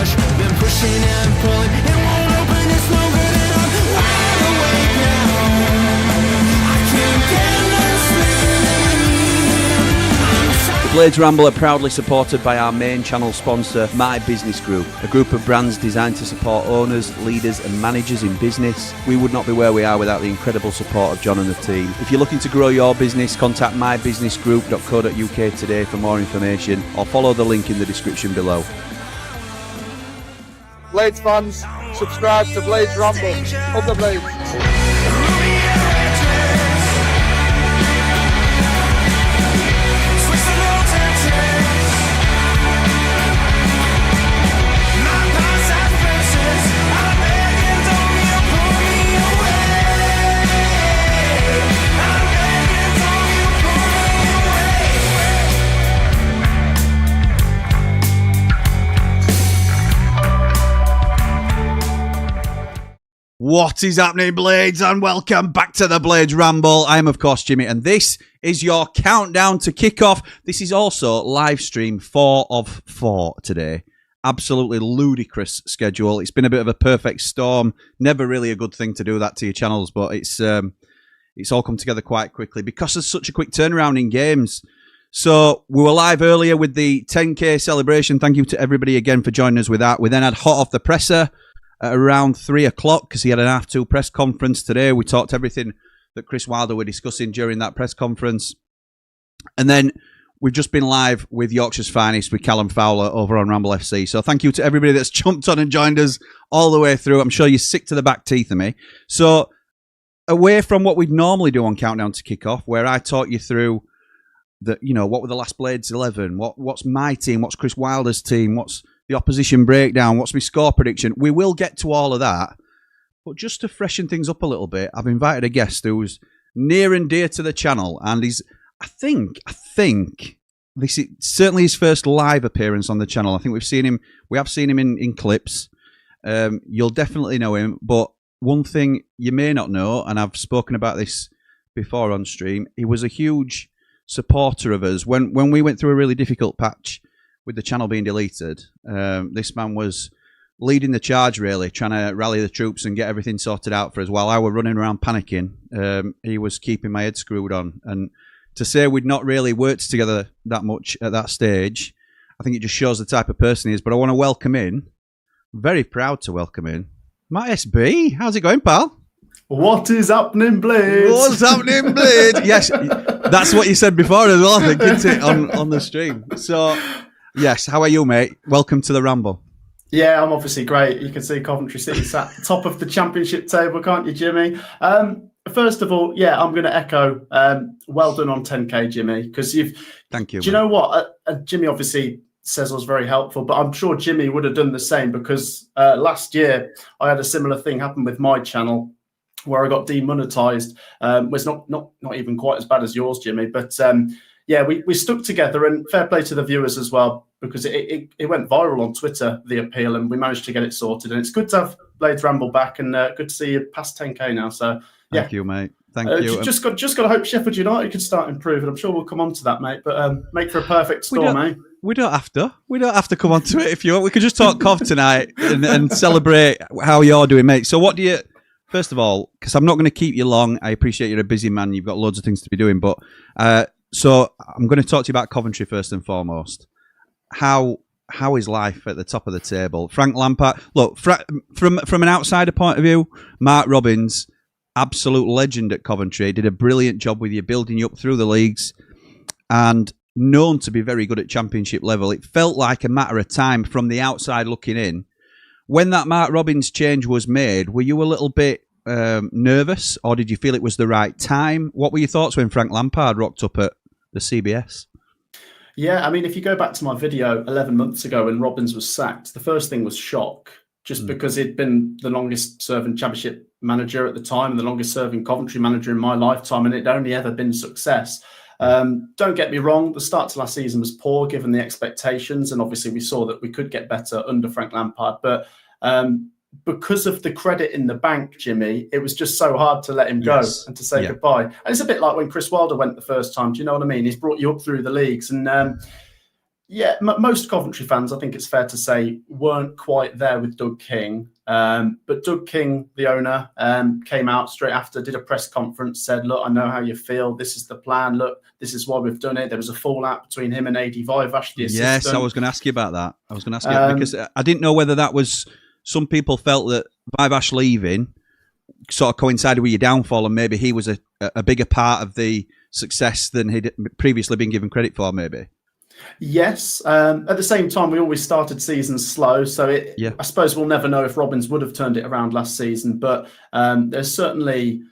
rush. Been pushing and pulling, it won't open, it's no good, and I'm wide awake now. I can't get no sleep. The Blades Ramble are proudly supported by our main channel sponsor, My Business Group, a group of brands designed to support owners, leaders and managers in business. We would not be where we are without the incredible support of John and the team. If you're looking to grow your business, contact mybusinessgroup.co.uk today for more information, or follow the link in the description below. Blades fans, subscribe to Blades Ramble. Up the Blades. What is happening, Blades, and welcome back to the Blades Ramble. I am, of course, Jimmy, and this is your countdown to kickoff. This is also live stream 4 of 4 today. Absolutely ludicrous schedule. It's been a bit of a perfect storm. Never really a good thing to do that to your channels, but it's all come together quite quickly because there's such a quick turnaround in games. So we were live earlier with the 10K celebration. Thank you to everybody again for joining us with that. We then had hot off the presser at around 3 o'clock because he had an half-2 press conference today. We talked everything that Chris Wilder were discussing during that press conference. And then we've just been live with Yorkshire's Finest with Callum Fowler over on Ramble FC. So thank you to everybody that's jumped on and joined us all the way through. I'm sure you're sick to the back teeth of me. So away from what we'd normally do on Countdown to Kickoff, where I talk you through what were the last Blades 11, what's my team, what's Chris Wilder's team, what's the opposition breakdown, what's my score prediction. We will get to all of that. But just to freshen things up a little bit, I've invited a guest who's near and dear to the channel, and he's, I think this is certainly his first live appearance on the channel. I think we have seen him in clips. You'll definitely know him, but one thing you may not know, and I've spoken about this before on stream, he was a huge supporter of us when we went through a really difficult patch with the channel being deleted. This man was leading the charge, really, trying to rally the troops and get everything sorted out for us while I were running around panicking. He was keeping my head screwed on. And to say we'd not really worked together that much at that stage, I think it just shows the type of person he is. But I want to welcome in, very proud to welcome in, Matt SB. How's it going, pal? What is happening, Blades? What's happening, Blades? Yes, that's what you said before as well, I think, isn't it, on the stream. So, yes, how are you, mate? Welcome to the Ramble. Yeah, I'm obviously great. You can see Coventry City sat at the top of the championship table, can't you, Jimmy? First of all, yeah, I'm going to echo, well done on 10K, Jimmy, because Thank you. Do you know what? Jimmy obviously says was very helpful, but I'm sure Jimmy would have done the same because last year I had a similar thing happen with my channel where I got demonetized. It's not even quite as bad as yours, Jimmy, but yeah, we stuck together, and fair play to the viewers as well, because it went viral on Twitter, the appeal, and we managed to get it sorted. And it's good to have Blades Ramble back, and good to see you past 10K now. So yeah, thank you, mate. Thank you. Just got to hope Sheffield United can start improving. I'm sure we'll come on to that, mate. But make for a perfect storm, eh? We don't have to come on to it if you want. We could just talk Cov tonight and celebrate how you're doing, mate. So what do you? First of all, because I'm not going to keep you long, I appreciate you're a busy man. You've got loads of things to be doing, but so I'm going to talk to you about Coventry first and foremost. How is life at the top of the table? Frank Lampard. Look, from an outsider point of view, Mark Robins, absolute legend at Coventry, did a brilliant job with you, building you up through the leagues, and known to be very good at championship level. It felt like a matter of time from the outside looking in. When that Mark Robins change was made, were you a little bit nervous, or did you feel it was the right time? What were your thoughts when Frank Lampard rocked up at the CBS? Yeah, I mean, if you go back to my video 11 months ago when Robins was sacked, the first thing was shock, just because he'd been the longest-serving championship manager at the time and the longest-serving Coventry manager in my lifetime, and it'd only ever been success. Don't get me wrong, the start to last season was poor given the expectations, and obviously we saw that we could get better under Frank Lampard, but because of the credit in the bank, Jimmy, it was just so hard to let him go and to say goodbye. And it's a bit like when Chris Wilder went the first time, do you know what I mean? He's brought you up through the leagues, and Yeah, most Coventry fans, I think it's fair to say, weren't quite there with Doug King. But Doug King, the owner, came out straight after, did a press conference, said, look, I know how you feel. This is the plan. Look, this is why we've done it. There was a fallout between him and AD Vivash, the assistant. Yes, I was going to ask you about that. I was going to ask you because I didn't know whether that was, some people felt that Vivash leaving sort of coincided with your downfall and maybe he was a bigger part of the success than he'd previously been given credit for, maybe. Yes. At the same time, we always started seasons slow. So I suppose we'll never know if Robins would have turned it around last season. But there's certainly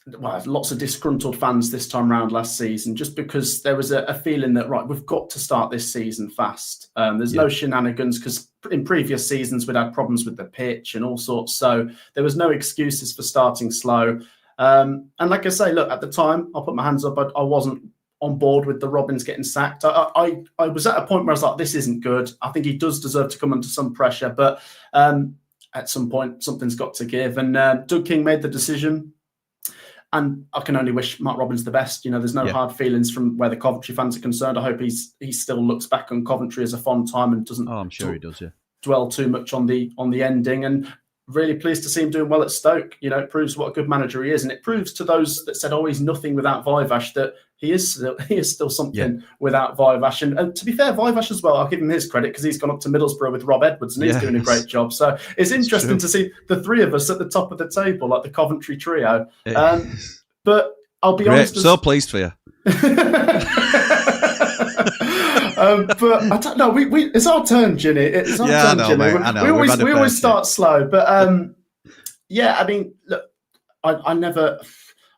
lots of disgruntled fans this time around last season, just because there was a feeling that, right, we've got to start this season fast. There's no shenanigans, because in previous seasons we'd had problems with the pitch and all sorts. So there was no excuses for starting slow. And like I say, look, at the time, I'll put my hands up, I wasn't on board with the Robins getting sacked. I was at a point where I was like, this isn't good. I think he does deserve to come under some pressure, but at some point something's got to give. And Doug King made the decision, and I can only wish Mark Robins the best. You know, there's no hard feelings from where the Coventry fans are concerned. I hope he still looks back on Coventry as a fond time and doesn't. Oh, I'm sure he does. Yeah. Dwell too much on the ending. And really pleased to see him doing well at Stoke. You know, it proves what a good manager he is, and it proves to those that said, "Oh, he's nothing without Vivash," that he is still something without Vivash. And to be fair, Vivash as well, I'll give him his credit, because he's gone up to Middlesbrough with Rob Edwards and he's doing a great job. So it's interesting to see the three of us at the top of the table, like the Coventry trio. But I'll be honest, so pleased for you. But I don't know. It's our turn, Ginny. It's our turn, Ginny. Mate, I know. We always start slow, but yeah. I mean, look, I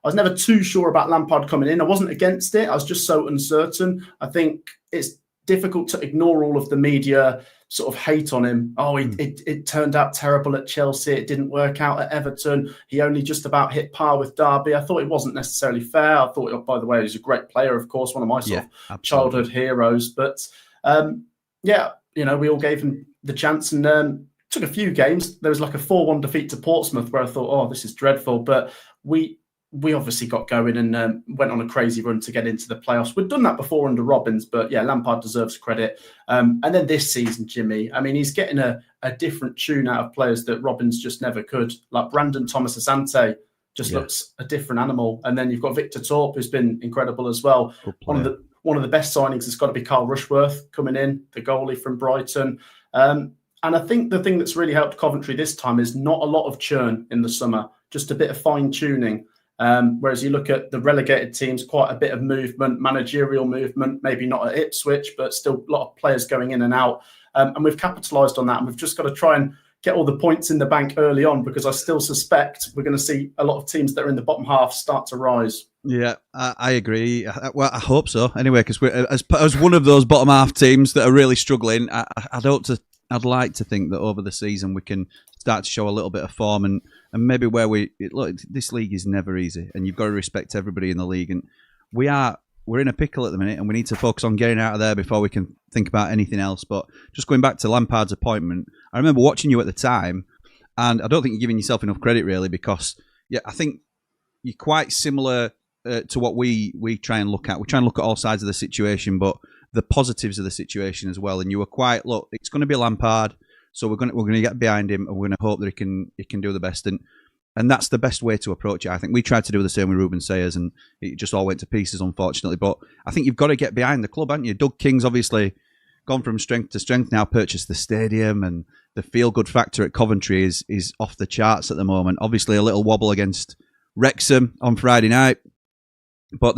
was never too sure about Lampard coming in. I wasn't against it. I was just so uncertain. I think it's difficult to ignore all of the media sort of hate on him. Oh, it turned out terrible at Chelsea. It didn't work out at Everton. He only just about hit par with Derby. I thought it wasn't necessarily fair. I thought, by the way, he's a great player, of course, one of my sort of childhood heroes. But yeah, you know, we all gave him the chance, and took a few games. There was like a 4-1 defeat to Portsmouth where I thought, oh, this is dreadful. But we obviously got going and went on a crazy run to get into the playoffs. We'd done that before under Robins, but yeah, Lampard deserves credit. And then this season, Jimmy, I mean, he's getting a different tune out of players that Robins just never could. Like Brandon Thomas Asante just looks a different animal. And then you've got Victor Torp, who's been incredible as well. One of the best signings has got to be Carl Rushworth coming in, the goalie from Brighton. And I think the thing that's really helped Coventry this time is not a lot of churn in the summer, just a bit of fine tuning. Whereas you look at the relegated teams, quite a bit of movement, managerial movement, maybe not at Ipswich, but still a lot of players going in and out. And we've capitalised on that. And we've just got to try and get all the points in the bank early on, because I still suspect we're going to see a lot of teams that are in the bottom half start to rise. Yeah, I agree. Well, I hope so. Anyway, because we're as one of those bottom half teams that are really struggling, I'd like to think that over the season we can start to show a little bit of form, and maybe where look, this league is never easy, and you've got to respect everybody in the league, and we're in a pickle at the minute, and we need to focus on getting out of there before we can think about anything else. But just going back to Lampard's appointment, I remember watching you at the time, and I don't think you're giving yourself enough credit really, because I think you're quite similar to what we try and look at. We try and look at all sides of the situation, but the positives of the situation as well. And you were quite, look, it's going to be Lampard, so we're going to get behind him, and we're going to hope that he can do the best. And that's the best way to approach it. I think we tried to do the same with Ruben Sayers, and it just all went to pieces, unfortunately. But I think you've got to get behind the club, haven't you? Doug King's obviously gone from strength to strength now, purchased the stadium, and the feel-good factor at Coventry is off the charts at the moment. Obviously, a little wobble against Wrexham on Friday night. But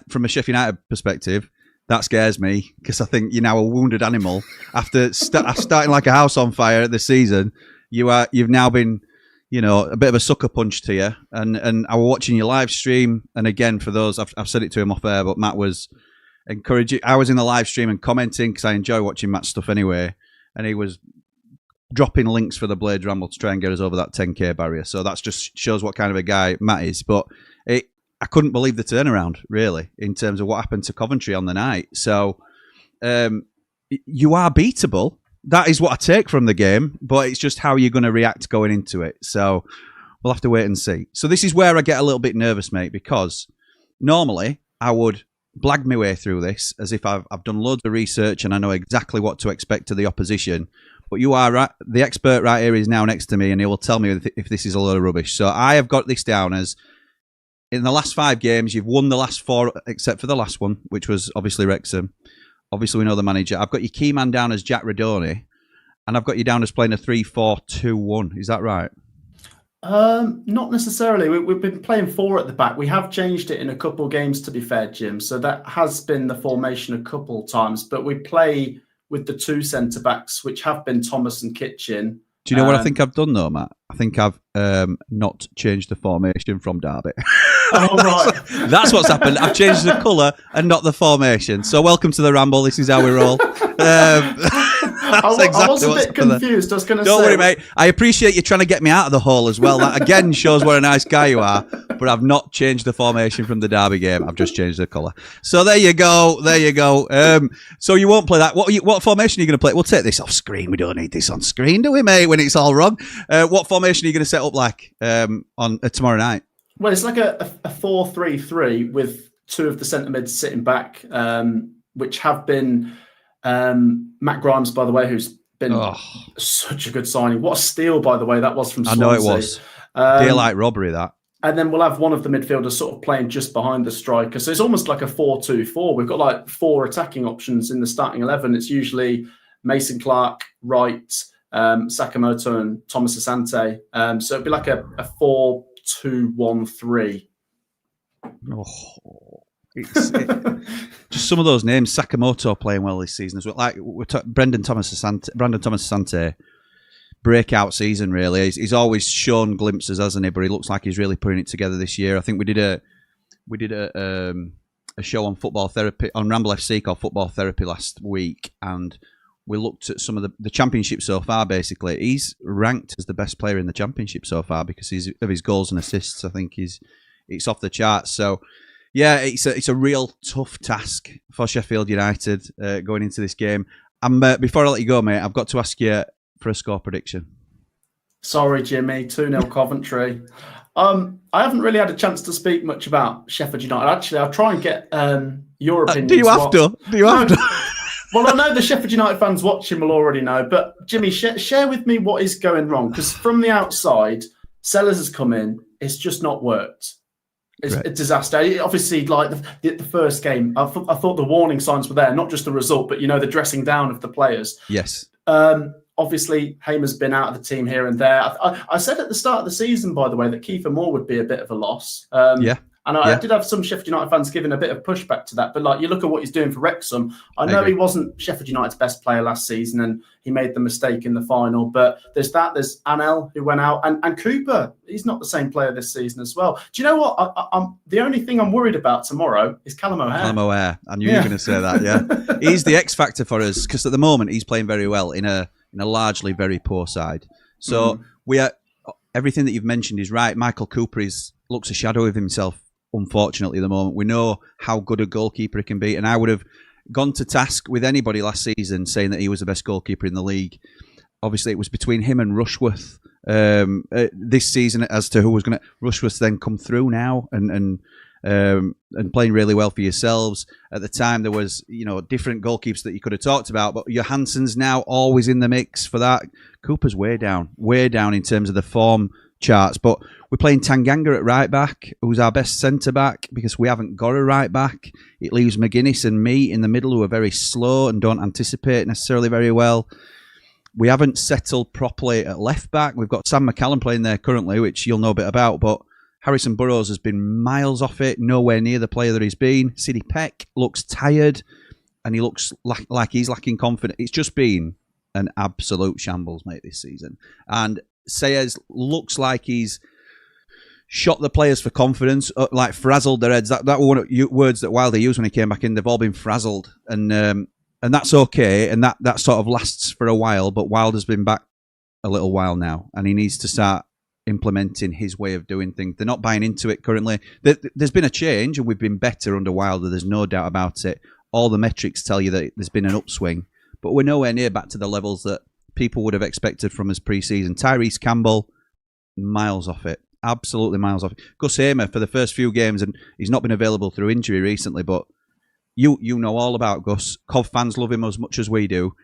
from a Sheffield United perspective, that scares me, because I think you're now a wounded animal. After starting like a house on fire this season, you've now been, a bit of a sucker punch to you. And I was watching your live stream, and again, for those, I've said it to him off air, but Matt was encouraging. I was in the live stream and commenting, because I enjoy watching Matt's stuff anyway, and he was dropping links for the Blades Ramble to try and get us over that 10k barrier. So that just shows what kind of a guy Matt is. But I couldn't believe the turnaround, really, in terms of what happened to Coventry on the night. So you are beatable. That is what I take from the game, but it's just how you're going to react going into it. So we'll have to wait and see. So this is where I get a little bit nervous, mate, because normally I would blagged my way through this as if I've done loads of research and I know exactly what to expect of the opposition. But you are right. The expert right here is now next to me, and he will tell me if this is a load of rubbish. So I have got this down as, in the last 5 games, you've won the last 4, except for the last one, which was obviously Wrexham. Obviously, we know the manager. I've got your key man down as Jack Redoni, and I've got you down as playing a 3-4-2-1. Is that right? Not necessarily. We've been playing 4 at the back. We have changed it in a couple of games, to be fair, Jim. So that has been the formation a couple of times. But we play with the 2 centre-backs, which have been Thomas and Kitchen. Do you know what I think I've done, though, Matt? I think I've not changed the formation from Derby. Oh, right. That's what's happened. I've changed the colour and not the formation. So welcome to the Ramble. This is how we roll. I was a bit confused. I was going to say... Don't worry, mate. I appreciate you trying to get me out of the hole as well. That, again, shows what a nice guy you are. But I've not changed the formation from the Derby game. I've just changed the colour. So there you go. There you go. So you won't play that. What formation are you going to play? We'll take this off screen. We don't need this on screen, do we, mate, when it's all wrong? What formation are you going to set up like on tomorrow night? Well, it's like a 4-3-3 with 2 of the centre mids sitting back, which have been Matt Grimes, by the way, who's been such a good signing. What a steal, by the way, that was from Swansea. I know it was. Daylight robbery, that. And then we'll have one of the midfielders sort of playing just behind the striker. So it's almost like a 4-2-4. We've got like 4 attacking options in the starting 11. It's usually Mason Clark, Wright, Sakamoto and Thomas Asante. So it'd be like a 4-2-1-3. Just some of those names. Sakamoto playing well this season as well. Like Brandon Thomas Asante, breakout season really. He's always shown glimpses, hasn't he? But he looks like he's really putting it together this year. I think we did a show on football therapy on Ramble FC called Football Therapy last week, and we looked at some of the championship so far. Basically, he's ranked as the best player in the championship so far because of his goals and assists. I think it's off the charts. So. Yeah, it's a real tough task for Sheffield United going into this game. Before I let you go, mate, I've got to ask you for a score prediction. Sorry, Jimmy. 2-0 Coventry. I haven't really had a chance to speak much about Sheffield United. Actually, I'll try and get your opinion. Do you have to? Well, I know the Sheffield United fans watching will already know, but Jimmy, share with me what is going wrong. Because from the outside, Sellers has come in. It's just not worked. It's a disaster. Obviously, like the first game, I thought the warning signs were there, not just the result, but, the dressing down of the players. Yes. Obviously, Hamer's been out of the team here and there. I said at the start of the season, by the way, that Kiefer Moore would be a bit of a loss. And I did have some Sheffield United fans giving a bit of pushback to that. But you look at what he's doing for Wrexham. I know he wasn't Sheffield United's best player last season and he made the mistake in the final. But there's Anel who went out. And Cooper, he's not the same player this season as well. Do you know what? I'm the only thing I'm worried about tomorrow is Callum O'Hare. Callum O'Hare. I knew you were going to say that, yeah. He's the X factor for us because at the moment he's playing very well in a largely very poor side. So everything that you've mentioned is right. Michael Cooper looks a shadow of himself. Unfortunately, at the moment, we know how good a goalkeeper he can be, and I would have gone to task with anybody last season saying that he was the best goalkeeper in the league. Obviously, it was between him and Rushworth this season as to who was going to. Rushworth's then come through now and playing really well for yourselves. At the time, there was different goalkeepers that you could have talked about, but Johansson's now always in the mix for that. Cooper's way down in terms of the form charts, but we're playing Tanganga at right back, who's our best centre back because we haven't got a right back. It leaves McGuinness and me in the middle who are very slow and don't anticipate necessarily very well. We haven't settled properly at left back. We've got Sam McCallum playing there currently, which you'll know a bit about, but Harrison Burrows has been miles off it, nowhere near the player that he's been. Sidney Peck looks tired and he looks like he's lacking confidence. It's just been an absolute shambles, mate, this season. And Sayers looks like he's shot the players for confidence, like frazzled their heads. That were one of words that Wilder used when he came back in. They've all been frazzled, and that's okay, and that sort of lasts for a while. But Wilder's been back a little while now, and he needs to start implementing his way of doing things. They're not buying into it currently. There's been a change, and we've been better under Wilder. There's no doubt about it. All the metrics tell you that there's been an upswing, but we're nowhere near back to the levels that people would have expected from us pre-season. Tyrese Campbell, miles off it. Absolutely miles off it. Gus Hamer for the first few games, and he's not been available through injury recently, but you know all about Gus. Cov fans love him as much as we do,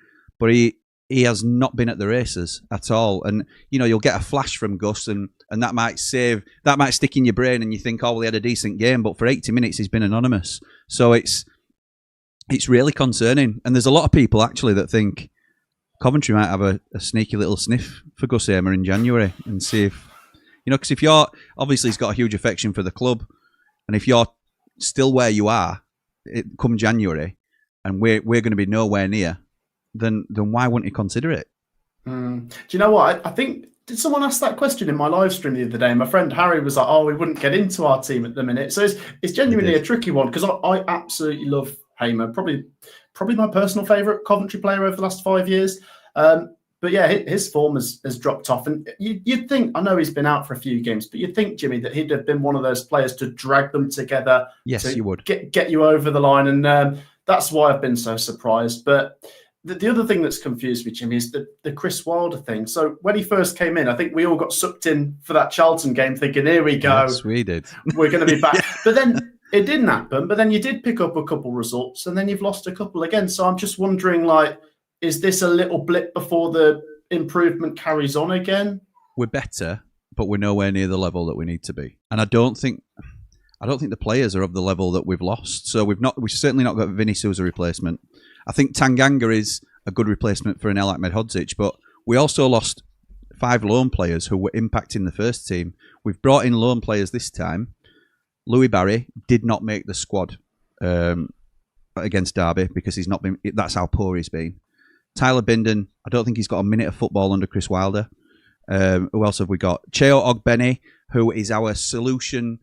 but he has not been at the races at all. And you'll get a flash from Gus, and that might stick in your brain, and you think, oh well, he had a decent game, but for 80 minutes he's been anonymous. So it's really concerning. And there's a lot of people actually that think Coventry might have a sneaky little sniff for Gus Hamer in January and see if, because if you're, obviously he's got a huge affection for the club, and if you're still where you are come January, and we're going to be nowhere near, then why wouldn't he consider it? Do you know what? I think, did someone ask that question in my live stream the other day? My friend Harry was like, oh, we wouldn't get into our team at the minute. So it's genuinely a tricky one, because I absolutely love Hamer. Probably my personal favourite Coventry player over the last 5 years. But yeah, his form has dropped off. And you'd think, I know he's been out for a few games, but you'd think, Jimmy, that he'd have been one of those players to drag them together. Yes, you would. Get you over the line. And that's why I've been so surprised. But the other thing that's confused me, Jimmy, is the Chris Wilder thing. So when he first came in, I think we all got sucked in for that Charlton game thinking, here we go. Yes, we did. We're going to be back. But then it didn't happen. But then you did pick up a couple results, and then you've lost a couple again. So I'm just wondering, is this a little blip before the improvement carries on again? We're better, but we're nowhere near the level that we need to be. And I don't think the players are of the level that we've lost. So we've certainly not got Vinny as a replacement. I think Tanganga is a good replacement for an El Ahmedhodzic, but we also lost 5 loan players who were impacting the first team. We've brought in loan players this time. Louis Barry did not make the squad against Derby because he's not been. That's how poor he's been. Tyler Binden, I don't think he's got a minute of football under Chris Wilder. Who else have we got? Cheo Ogbeni, who is our solution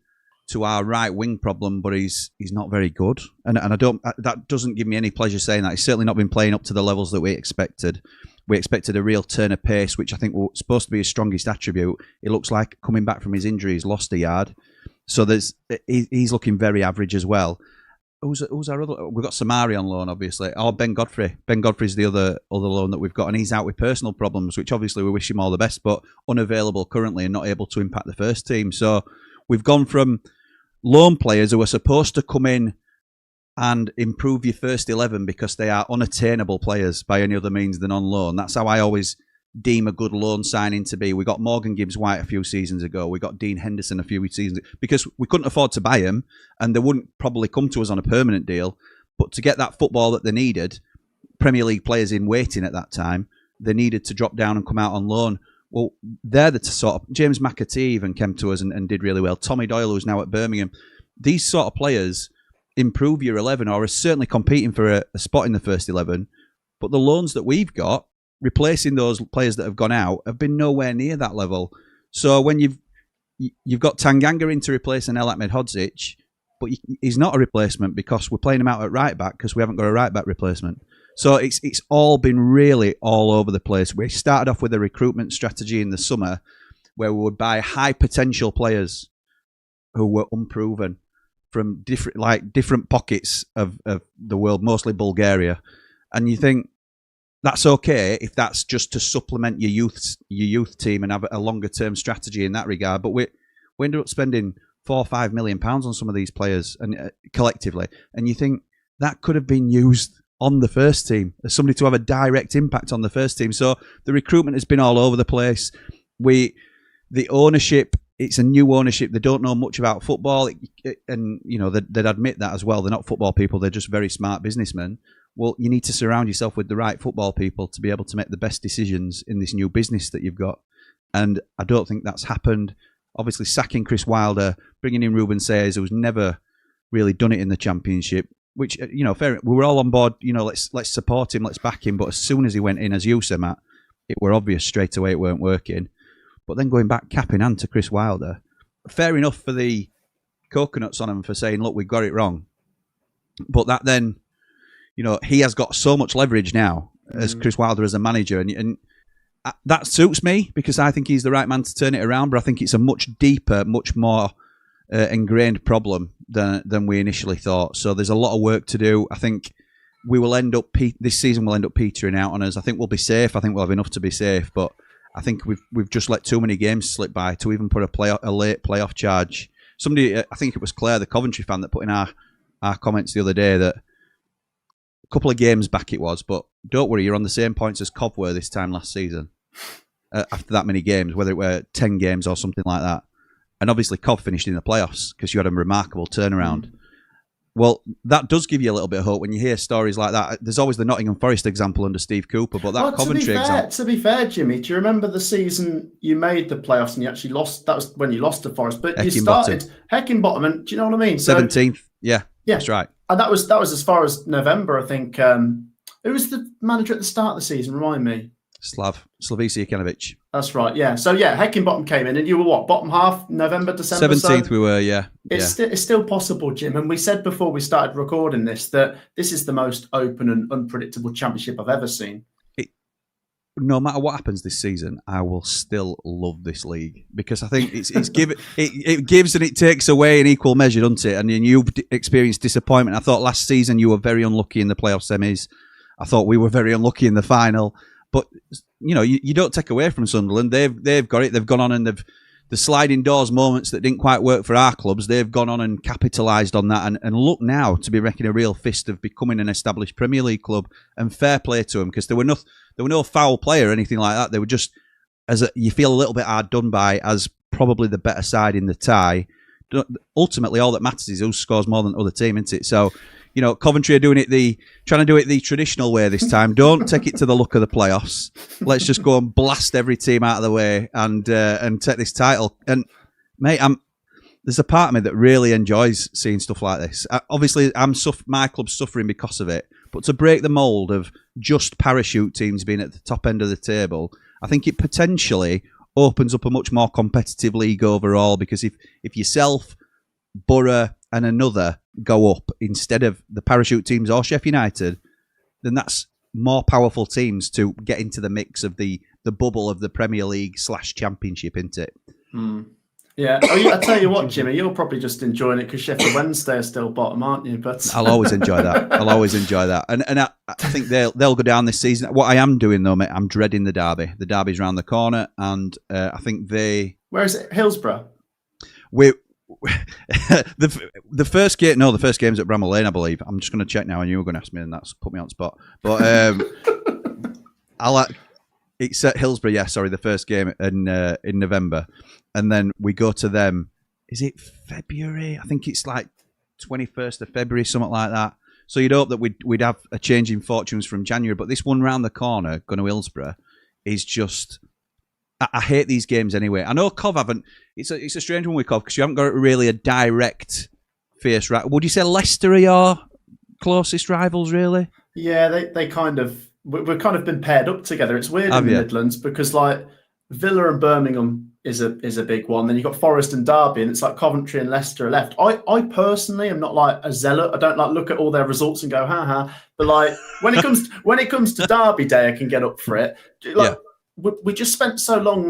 to our right wing problem, but he's not very good. And that doesn't give me any pleasure saying that. He's certainly not been playing up to the levels that we expected. We expected a real turn of pace, which I think was supposed to be his strongest attribute. It looks like coming back from his injury, he's lost a yard. So he's looking very average as well. Who's our other? We've got Samari on loan, obviously. Oh, Ben Godfrey. Ben Godfrey's the other loan that we've got, and he's out with personal problems, which obviously we wish him all the best, but unavailable currently and not able to impact the first team. So we've gone from loan players who are supposed to come in and improve your first 11 because they are unattainable players by any other means than on loan. That's how I always deem a good loan signing to be. We got Morgan Gibbs-White a few seasons ago. We got Dean Henderson a few seasons ago because we couldn't afford to buy him, and they wouldn't probably come to us on a permanent deal. But to get that football that they needed, Premier League players in waiting at that time, they needed to drop down and come out on loan. Well, they're the sort of... James McAtee even came to us and did really well. Tommy Doyle, who's now at Birmingham. These sort of players improve your 11 or are certainly competing for a spot in the first 11. But the loans that we've got, replacing those players that have gone out, have been nowhere near that level. So when you've got Tanganga in to replace an El Ahmedhodzic, but he's not a replacement because we're playing him out at right back because we haven't got a right back replacement. So it's all been really all over the place. We started off with a recruitment strategy in the summer where we would buy high potential players who were unproven from different pockets of the world, mostly Bulgaria. And you think, that's okay if that's just to supplement your youth team and have a longer term strategy in that regard. But we ended up spending £4 or £5 million on some of these players and collectively, and you think that could have been used on the first team as somebody to have a direct impact on the first team. So the recruitment has been all over the place. The ownership, it's a new ownership. They don't know much about football, and they'd admit that as well. They're not football people. They're just very smart businessmen. Well, you need to surround yourself with the right football people to be able to make the best decisions in this new business that you've got. And I don't think that's happened. Obviously, sacking Chris Wilder, bringing in Ruben Sayers, who's never really done it in the Championship, which, fair. We were all on board, let's support him, let's back him. But as soon as he went in, as you said, Matt, it were obvious straight away it weren't working. But then going back cap in hand to Chris Wilder, fair enough for the coconuts on him for saying, look, we got it wrong. But that then... he has got so much leverage now as Chris Wilder as a manager, and that suits me because I think he's the right man to turn it around. But I think it's a much deeper, much more ingrained problem than we initially thought. So there's a lot of work to do. I think we will end up this season will end up petering out on us. I think we'll be safe. I think we'll have enough to be safe, but I think we've just let too many games slip by to even put a late playoff charge. Somebody, I think it was Claire, the Coventry fan, that put in our comments the other day that couple of games back it was, but don't worry, you're on the same points as Cov were this time last season. After that many games, whether it were 10 games or something like that. And obviously Cov finished in the playoffs because you had a remarkable turnaround. Well, that does give you a little bit of hope when you hear stories like that. There's always the Nottingham Forest example under Steve Cooper, but that Coventry example... To be fair, Jimmy, do you remember the season you made the playoffs and you actually lost? That was when you lost to Forest, but you started Heckingbottom, and do you know what I mean? So, 17th, yeah, that's right. And that was as far as November, I think. Who was the manager at the start of the season? Remind me. Slavisa Jokanovic. That's right, yeah. So, yeah, Heckingbottom came in, and you were what, bottom half, November, December? 17th we were, yeah. It's still possible, Jim. And we said before we started recording this that this is the most open and unpredictable championship I've ever seen. No matter what happens this season, I will still love this league because I think it gives and it takes away in equal measure, doesn't it? And you've experienced disappointment. I thought last season you were very unlucky in the playoff semis. I thought we were very unlucky in the final. But you don't take away from Sunderland. They've got it. They've gone on and the sliding doors moments that didn't quite work for our clubs. They've gone on and capitalised on that and look now to be wrecking a real fist of becoming an established Premier League club. And fair play to them because there were no foul play or anything like that. They were just you feel a little bit hard done by as probably the better side in the tie. Ultimately, all that matters is who scores more than the other team, isn't it? So. Coventry are trying to do it the traditional way this time. Don't take it to the luck of the playoffs. Let's just go and blast every team out of the way and take this title. And mate, there's a part of me that really enjoys seeing stuff like this. Obviously, my club's suffering because of it. But to break the mould of just parachute teams being at the top end of the table, I think it potentially opens up a much more competitive league overall. Because if yourself, Borough, and another go up instead of the parachute teams or Sheffield United, then that's more powerful teams to get into the mix of the bubble of the Premier League / Championship, isn't it? Yeah. I tell you what, Jimmy, you're probably just enjoying it because Sheffield Wednesday are still bottom, aren't you? But I'll always enjoy that. And I think they'll go down this season. What I am doing though, mate, I'm dreading the derby. The derby's round the corner, and I think Where is it? Hillsborough. The first game's at Ramble Lane, I believe. I'm just going to check now, and you were going to ask me, and that's put me on the spot. But it's at Hillsborough. Yeah, sorry, the first game in November, and then we go to them. Is it February? I think it's like 21st of February, something like that. So you'd hope that we'd have a change in fortunes from January, but this one round the corner, going to Hillsborough, is just. I hate these games anyway. I know Cov haven't. It's a strange one with Cov because you haven't got really a direct fierce rival. Would you say Leicester are your closest rivals, really? Yeah, they kind of. We've kind of been paired up together. It's weird in the Midlands because like Villa and Birmingham is a big one. Then you've got Forest and Derby, and it's like Coventry and Leicester are left. I personally am not like a zealot. I don't like look at all their results and go ha ha. But like when it comes to Derby Day, I can get up for it. Like. Yeah. We just spent so long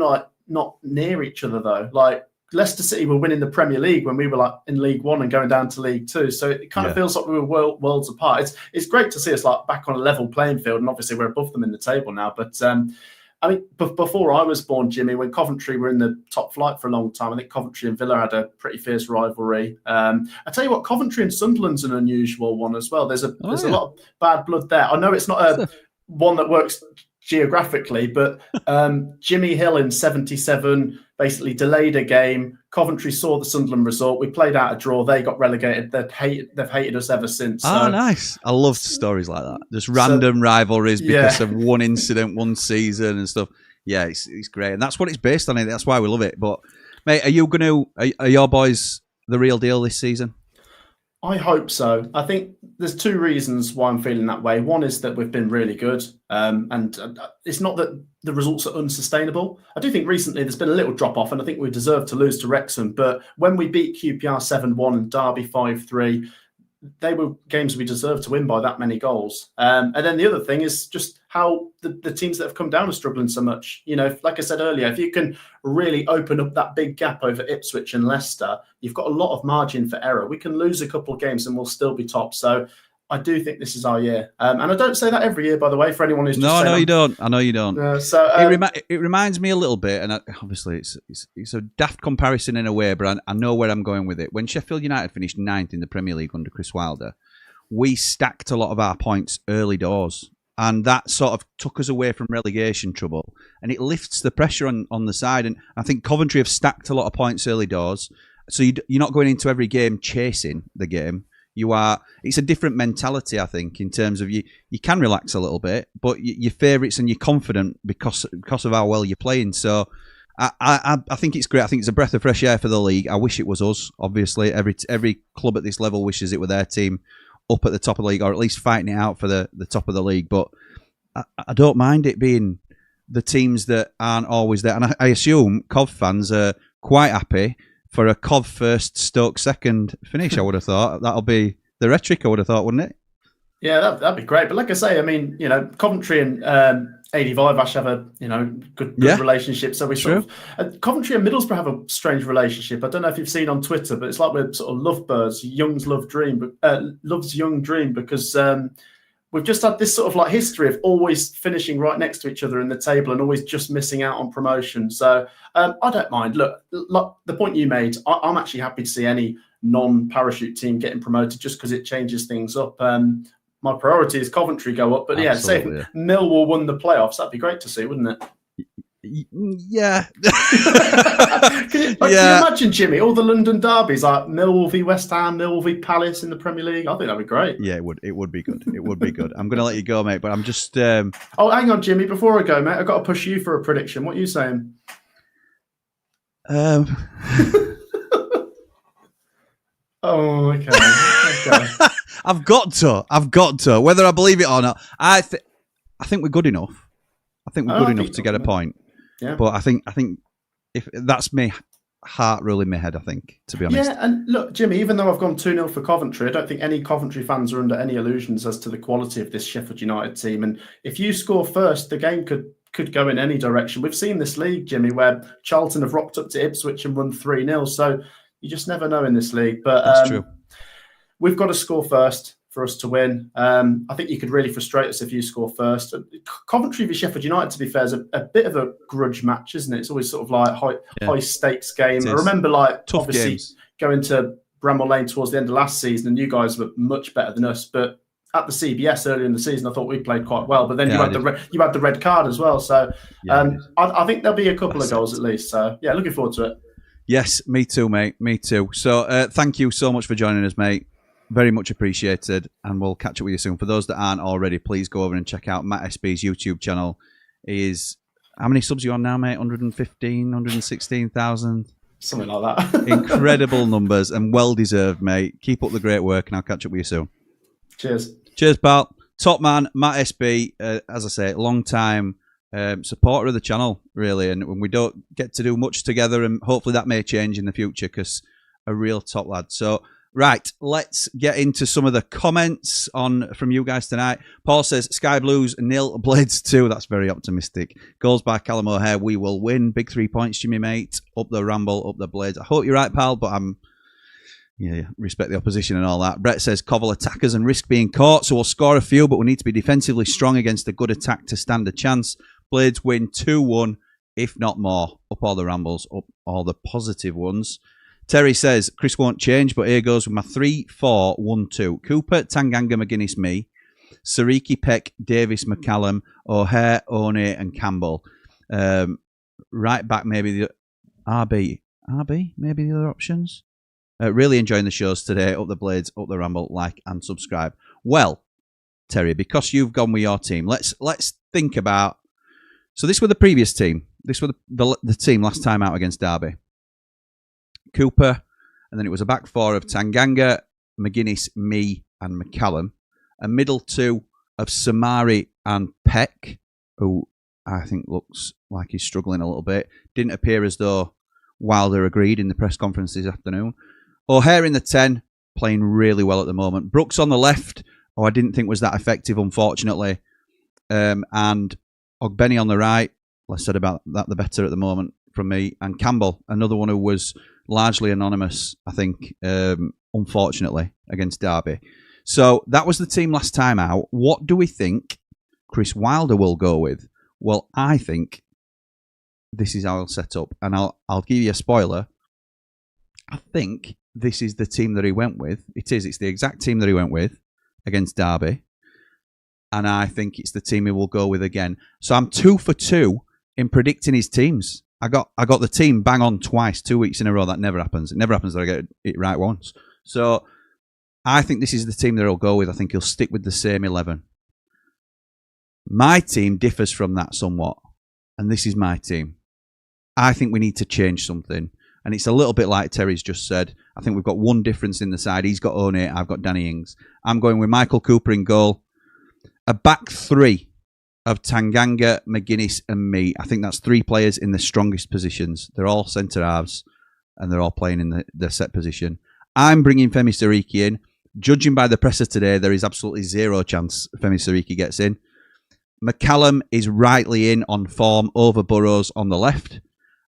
not near each other though. Like Leicester City were winning the Premier League when we were like in League One and going down to League Two. So it kind of feels like we were worlds apart. It's great to see us like back on a level playing field, and obviously we're above them in the table now. But I mean, before I was born, Jimmy, when Coventry were in the top flight for a long time, I think Coventry and Villa had a pretty fierce rivalry. I tell you what, Coventry and Sunderland's an unusual one as well. There's a lot of bad blood there. I know it's not a one that works geographically, but Jimmy Hill in 77 basically delayed a game. Coventry saw the Sunderland result. We played out a draw. They got relegated. They've hated us ever since. Oh, nice. I love stories like that. Just random rivalries because of one incident, one season and stuff. Yeah, it's great. And that's what it's based on. That's why we love it. But, mate, are your boys the real deal this season? I hope so. I think there's two reasons why I'm feeling that way. One is that we've been really good, and it's not that the results are unsustainable. I do think recently there's been a little drop off, and I think we deserve to lose to Wrexham. But when we beat QPR 7-1 and Derby 5-3, they were games we deserved to win by that many goals. And then the other thing is just how the teams that have come down are struggling so much. You know, like I said earlier, if you can really open up that big gap over Ipswich and Leicester, you've got a lot of margin for error. We can lose a couple of games and we'll still be top. So I do think this is our year. And I don't say that every year, by the way, for anyone who's just I know you don't. It reminds me a little bit, and obviously it's a daft comparison in a way, but I know where I'm going with it. When Sheffield United finished 9th in the Premier League under Chris Wilder, we stacked a lot of our points early doors. And that sort of took us away from relegation trouble. And it lifts the pressure on the side. And I think Coventry have stacked a lot of points early doors. So you're not going into every game chasing the game. It's a different mentality, I think, in terms of you can relax a little bit, but your favourites and you're confident because of how well you're playing. So I think it's great. I think it's a breath of fresh air for the league. I wish it was us, obviously. Every club at this level wishes it were their team up at the top of the league, or at least fighting it out for the top of the league. But I don't mind it being the teams that aren't always there. And I assume Cov fans are quite happy for a Cov first, Stoke second finish, I would have thought. That'll be the rhetoric, I would have thought, wouldn't it? Yeah, that'd be great. But like I say, I mean, Coventry and AD Vivash have a good relationship. So we sort of Coventry and Middlesbrough have a strange relationship. I don't know if you've seen on Twitter, but it's like we're sort of lovebirds. Young's loves young dream, because we've just had this sort of like history of always finishing right next to each other in the table and always just missing out on promotion. So I don't mind. Look, the point you made, I'm actually happy to see any non-parachute team getting promoted just because it changes things up. My priority is Coventry go up, but say if Millwall won the playoffs, that'd be great to see, wouldn't it? Yeah. Can you imagine, Jimmy, all the London derbies, like Millwall v West Ham, Millwall v Palace in the Premier League? I think that'd be great. Yeah, it would be good. It would be good. I'm going to let you go, mate, but I'm just... Oh, hang on, Jimmy. Before I go, mate, I've got to push you for a prediction. What are you saying? Oh, okay. I've got to. Whether I believe it or not, I think we're good enough. I think we're good enough to get a point. Yeah. But I think if that's me heart ruling my head, I think, to be honest. Yeah, and look, Jimmy, even though I've gone 2-0 for Coventry, I don't think any Coventry fans are under any illusions as to the quality of this Sheffield United team. And if you score first, the game could go in any direction. We've seen this league, Jimmy, where Charlton have rocked up to Ipswich and won 3-0. So you just never know in this league. But that's true. We've got to score first for us to win. I think you could really frustrate us if you score first. Coventry v Sheffield United, to be fair, is a bit of a grudge match, isn't it? It's always sort of like high stakes game. I remember tough obviously games. Going to Bramall Lane towards the end of last season, and you guys were much better than us. But at the CBS earlier in the season, I thought we played quite well. But then you had the red card as well. So I think there'll be a couple of goals at least. So yeah, looking forward to it. Yes, me too, mate. Me too. So thank you so much for joining us, mate. Very much appreciated, and we'll catch up with you soon. For those that aren't already, please go over and check out Matt SB's YouTube channel. How many subs are you on now, mate? 115, 116,000? Something like that. Incredible numbers, and well-deserved, mate. Keep up the great work, and I'll catch up with you soon. Cheers. Cheers, pal. Top man, Matt SB, as I say, long-time supporter of the channel, really, and we don't get to do much together, and hopefully that may change in the future, because a real top lad. So... Right, let's get into some of the comments from you guys tonight. Paul says, Sky Blues 0, Blades 2. That's very optimistic. Goals by Callum O'Hare, we will win. Big 3 points, Jimmy, mate. Up the Ramble, up the Blades. I hope you're right, pal, but respect the opposition and all that. Brett says, Cov will attack us and risk being caught, so we'll score a few, but we need to be defensively strong against a good attack to stand a chance. Blades win 2-1, if not more. Up all the Rambles, up all the positive ones. Terry says, Chris won't change, but here goes with my 3-4-1-2. Cooper, Tanganga, McGuinness, me. Sariki, Peck, Davis, McCallum, O'Hare, One, and Campbell. Right back, maybe the RB, maybe the other options. Really enjoying the shows today. Up the Blades, up the Ramble, like and subscribe. Well, Terry, because you've gone with your team, let's think about... So this was the previous team. This was the team last time out against Derby. Cooper, and then it was a back four of Tanganga, McGuinness, me, and McCallum. A middle two of Samari and Peck, who I think looks like he's struggling a little bit. Didn't appear as though Wilder agreed in the press conference this afternoon. O'Hare in the 10, playing really well at the moment. Brooks on the left, I didn't think was that effective, unfortunately. And Ogbenny on the right, less said about that, the better at the moment from me. And Campbell, another one who was largely anonymous, I think, unfortunately, against Derby. So that was the team last time out. What do we think Chris Wilder will go with? Well, I think this is how he'll set up. And I'll give you a spoiler. I think this is the team that he went with. It's the exact team that he went with. against Derby. And I think it's the team he will go with again. So I'm 2 for 2 in predicting his teams. I got the team bang on twice, 2 weeks in a row. That never happens. It never happens that I get it right once. So I think this is the team that he'll go with. I think he'll stick with the same 11. My team differs from that somewhat. And this is my team. I think we need to change something. And it's a little bit like Terry's just said. I think we've got one difference in the side. He's got One, I've got Danny Ings. I'm going with Michael Cooper in goal. A back three of Tanganga, McGuinness and me. I think that's 3 players in the strongest positions. They're all centre halves and they're all playing in the set position. I'm bringing Femi Siriki in. Judging by the presser today, there is absolutely zero chance Femi Siriki gets in. McCallum is rightly in on form over Burrows on the left.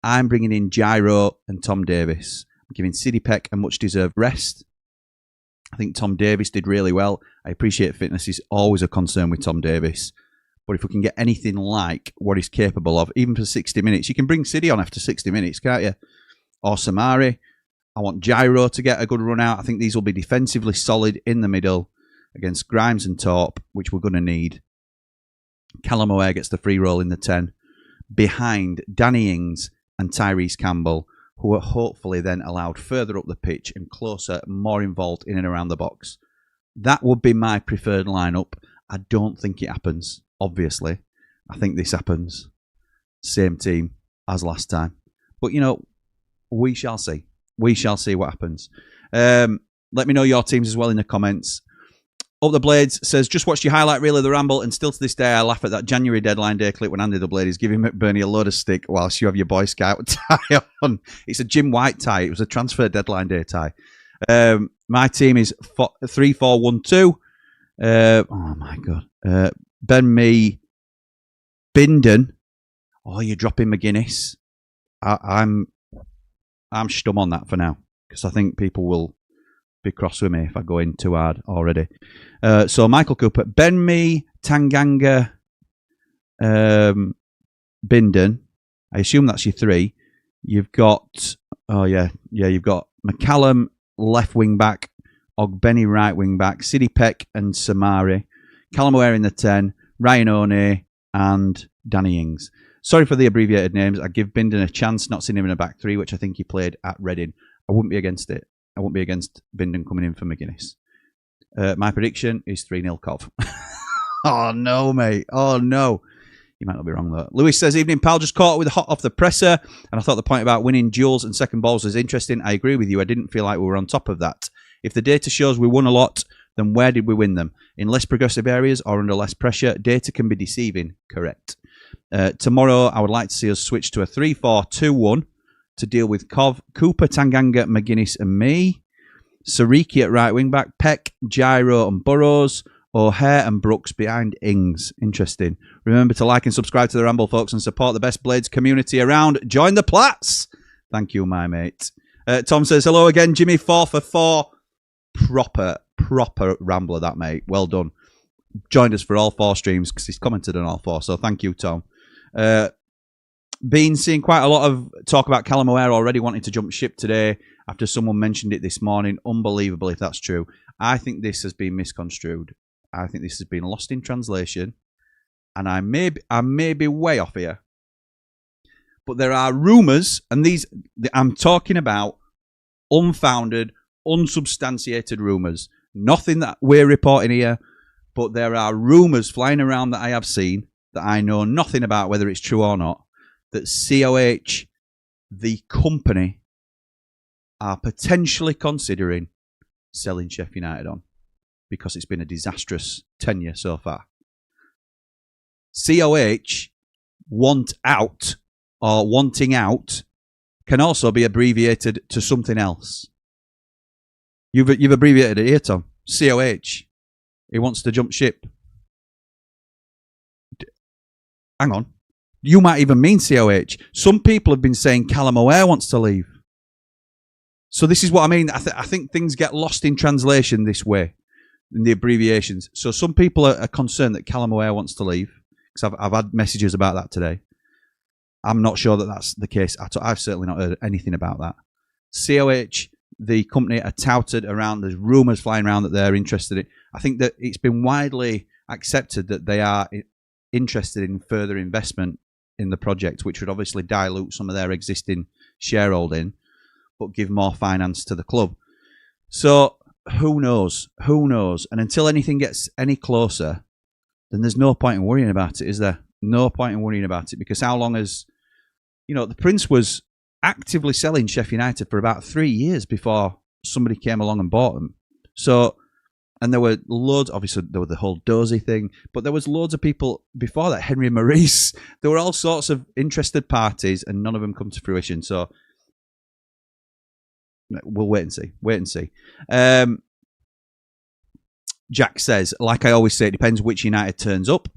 I'm bringing in Gyro and Tom Davis. I'm giving Sidney Peck a much-deserved rest. I think Tom Davis did really well. I appreciate fitness is always a concern with Tom Davis. But if we can get anything like what he's capable of, even for 60 minutes, you can bring Sidney on after 60 minutes, can't you? Or Samari. I want Gyro to get a good run out. I think these will be defensively solid in the middle against Grimes and Torp, which we're going to need. Callum O'Hare gets the free roll in the 10. Behind Danny Ings and Tyrese Campbell, who are hopefully then allowed further up the pitch and closer, more involved in and around the box. That would be my preferred lineup. I don't think it happens, obviously. I think this happens. Same team as last time. But, you know, we shall see. We shall see what happens. Let me know your teams as well in the comments. Up the Blades says, just watched your highlight reel of the Ramble, and still to this day I laugh at that January deadline day clip when Andy the Blade is giving McBurney a load of stick whilst you have your Boy Scout tie on. It's a Jim White tie. It was a transfer deadline day tie. My team is 3-4-1-2. Oh my God. Ben Mee, Bindon. Oh, you're dropping McGuinness. I'm stum on that for now because I think people will be cross with me if I go in too hard already. So Michael Cooper, Ben Mee, Tanganga, Bindon. I assume that's your 3. You've got you've got McCallum left wing back, Ogbenny right wing back, Sidney Peck and Samari, Callum O'Hare in the 10, Ryan One and Danny Ings. Sorry for the abbreviated names. I give Bindon a chance, not seeing him in a back 3, which I think he played at Reading. I wouldn't be against it. I won't be against Bindon coming in for McGuinness. My prediction is 3-0 Cov. Oh, no, mate. Oh, no. You might not be wrong, though. Lewis says, evening, pal. Just caught with a hot off the presser, and I thought the point about winning duels and second balls was interesting. I agree with you. I didn't feel like we were on top of that. If the data shows we won a lot, then where did we win them? In less progressive areas or under less pressure? Data can be deceiving. Correct. Tomorrow, I would like to see us switch to a 3-4-2-1 to deal with Cov, Cooper, Tanganga, McGuinness and me. Siriki at right wing back, Peck, Gyro and Burrows, O'Hare and Brooks behind Ings. Interesting. Remember to like and subscribe to the Ramble, folks, and support the best Blades community around. Join the Plats. Thank you, my mate. Tom says, hello again, Jimmy. 4 for 4. Proper Rambler, that, mate. Well done. Joined us for all 4 streams because he's commented on all 4. So thank you, Tom. Been seeing quite a lot of talk about Callum O'Hare already wanting to jump ship today after someone mentioned it this morning. Unbelievable if that's true. I think this has been misconstrued. I think this has been lost in translation. And I may be way off here. But there are rumours, and these I'm talking about unfounded, unsubstantiated rumours. Nothing that we're reporting here, but there are rumours flying around that I have seen that I know nothing about whether it's true or not, that COH, the company, are potentially considering selling Sheffield United on because it's been a disastrous tenure so far. COH, want out or wanting out, can also be abbreviated to something else. You've abbreviated it here, Tom. COH. He wants to jump ship. Hang on. You might even mean COH. Some people have been saying Callum O'Hare wants to leave. So this is what I mean. I think things get lost in translation this way, in the abbreviations. So some people are concerned that Callum O'Hare wants to leave, because I've had messages about that today. I'm not sure that that's the case. I've certainly not heard anything about that. COH, the company, are touted around. There's rumours flying around that they're interested in. I think that it's been widely accepted that they are interested in further investment in the project, which would obviously dilute some of their existing shareholding, but give more finance to the club. So who knows? Who knows? And until anything gets any closer, then there's no point in worrying about it, is there? No point in worrying about it, because how long has, the Prince was actively selling Sheffield United for about 3 years before somebody came along and bought them. So, and there were loads, obviously there was the whole Dozy thing, but there was loads of people before that, Henry Maurice. There were all sorts of interested parties and none of them come to fruition. So we'll wait and see. Jack says, like I always say, it depends which United turns up.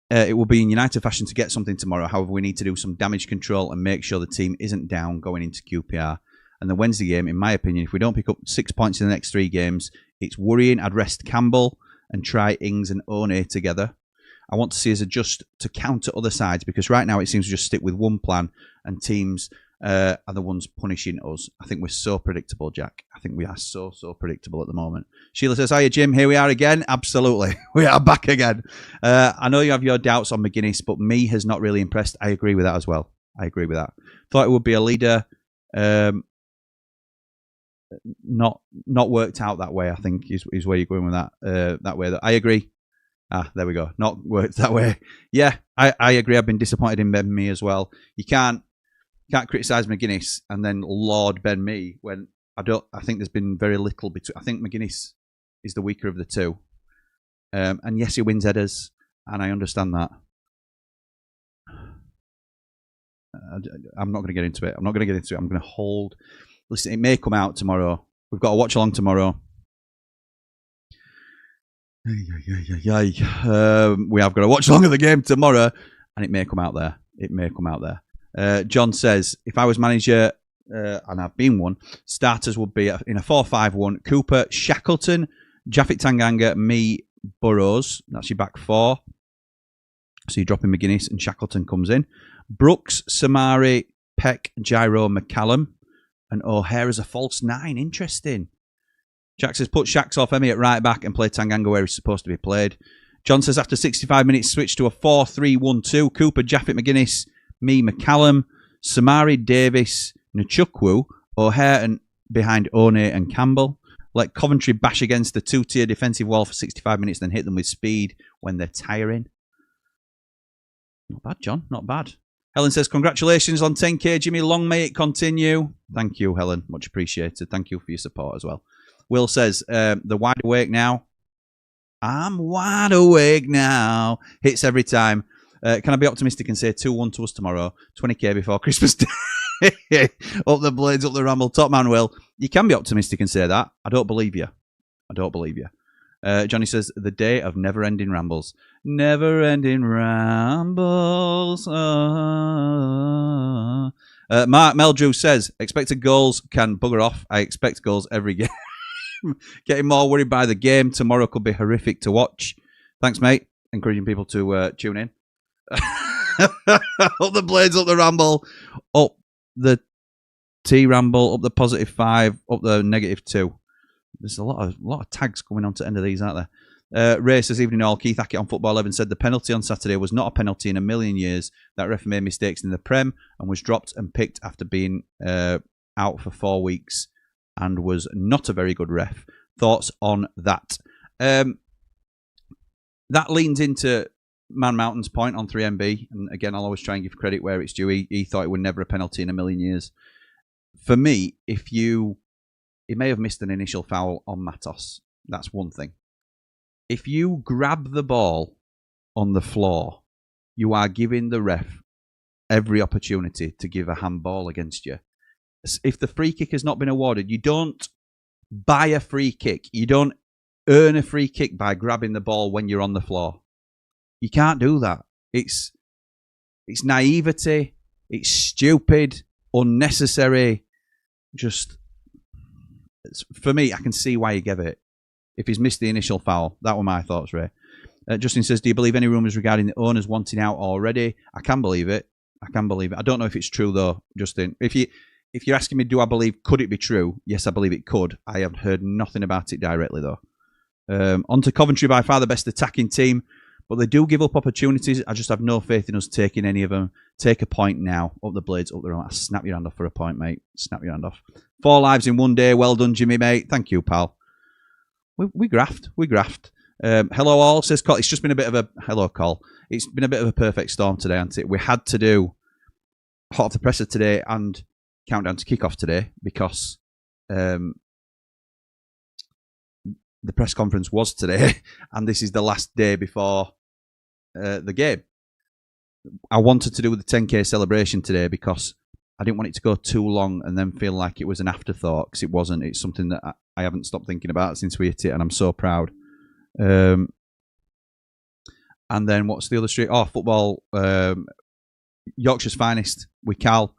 It will be in United fashion to get something tomorrow. However, we need to do some damage control and make sure the team isn't down going into QPR. And the Wednesday game, in my opinion, if we don't pick up 6 points in the next 3 games, it's worrying. I'd rest Campbell and try Ings and One together. I want to see us adjust to counter other sides, because right now it seems to just stick with one plan and teams are the ones punishing us. I think we're so predictable, Jack. I think we are so predictable at the moment. Sheila says, hiya, Jim. Here we are again. Absolutely. We are back again. I know you have your doubts on McGuinness, but me has not really impressed. I agree with that as well. I agree with that. Thought it would be a leader. Not worked out that way, I think, is where you're going with that. That way. I agree. There we go. Not worked that way. Yeah, I agree. I've been disappointed in Ben Mee as well. You can't criticise McGuinness and then laud Ben Mee when I think there's been very little between. I think McGuinness is the weaker of the two. And yes, he wins headers, and I understand that. I'm not going to get into it. I'm going to hold. Listen, it may come out tomorrow. We've got a watch along tomorrow. We have got to watch along of the game tomorrow, and it may come out there. John says, if I was manager, and I've been one, starters would be in a 4-5-1. Cooper, Shackleton, Japhet Tanganga, Mee, Burrows. That's your back four. So you're dropping McGuinness and Shackleton comes in. Brooks, Samari, Peck, Gyro, McCallum, and O'Hare as a false 9. Interesting. Jack says, put Shacks off Emmy at right back and play Tanganga where he's supposed to be played. John says, after 65 minutes, switch to a 4-3-1-2. Cooper, Japhet, McGuinness, Mee, McCallum, Samari, Davis, Nchukwu, O'Hare and behind One and Campbell. Let Coventry bash against the 2-tier defensive wall for 65 minutes, then hit them with speed when they're tiring. Not bad, John. Not bad. Helen says, congratulations on 10k, Jimmy. Long may it continue. Thank you, Helen. Much appreciated. Thank you for your support as well. Will says, they're wide awake now. I'm wide awake now. Hits every time. Can I be optimistic and say 2-1 to us tomorrow? 20k before Christmas Day. Up the Blades, up the Ramble. Top man, Will. You can be optimistic and say that. I don't believe you. Johnny says, the day of never-ending rambles. Never-ending rambles. Mark Meldrew says, expected goals can bugger off. I expect goals every game. Getting more worried by the game. Tomorrow could be horrific to watch. Thanks, mate. Encouraging people to tune in. Up the Blades, up the Ramble. Up the T-Ramble. Up the +5. Up the -2. There's a lot of tags coming on to the end of these, aren't there? Ray says, evening all. Keith Hackett on Football 11 said the penalty on Saturday was not a penalty in a million years. That ref made mistakes in the Prem and was dropped and picked after being out for 4 weeks and was not a very good ref. Thoughts on that? That leans into Man Mountain's point on 3MB. And again, I'll always try and give credit where it's due. He thought it was never a penalty in a million years. For me, he may have missed an initial foul on Matos. That's one thing. If you grab the ball on the floor, you are giving the ref every opportunity to give a handball against you. If the free kick has not been awarded, you don't buy a free kick. You don't earn a free kick by grabbing the ball when you're on the floor. You can't do that. It's naivety. It's stupid, unnecessary. Just... For me, I can see why he gave it. If he's missed the initial foul, that were my thoughts, Ray. Justin says, do you believe any rumours regarding the owners wanting out already? I can believe it. I don't know if it's true, though, Justin. If you're asking me, do I believe, could it be true? Yes, I believe it could. I have heard nothing about it directly, though. On to Coventry, by far the best attacking team, but they do give up opportunities. I just have no faith in us taking any of them. Take a point now. Up the Blades, up the road. Snap your hand off for a point, mate. Snap your hand off. 4 lives in one day. Well done, Jimmy, mate. Thank you, pal. We graft. We graft. Hello all, says Col. It's just been a bit of a... Hello, Col. It's been a bit of a perfect storm today, hasn't it? We had to do Hot Off the Presser today and Countdown to Kickoff today because the press conference was today and this is the last day before the game. I wanted to do the 10k celebration today because I didn't want it to go too long and then feel like it was an afterthought, because it wasn't. It's something that I haven't stopped thinking about since we hit it, and I'm so proud. And then what's the other street? Oh, football. Yorkshire's finest with Cal.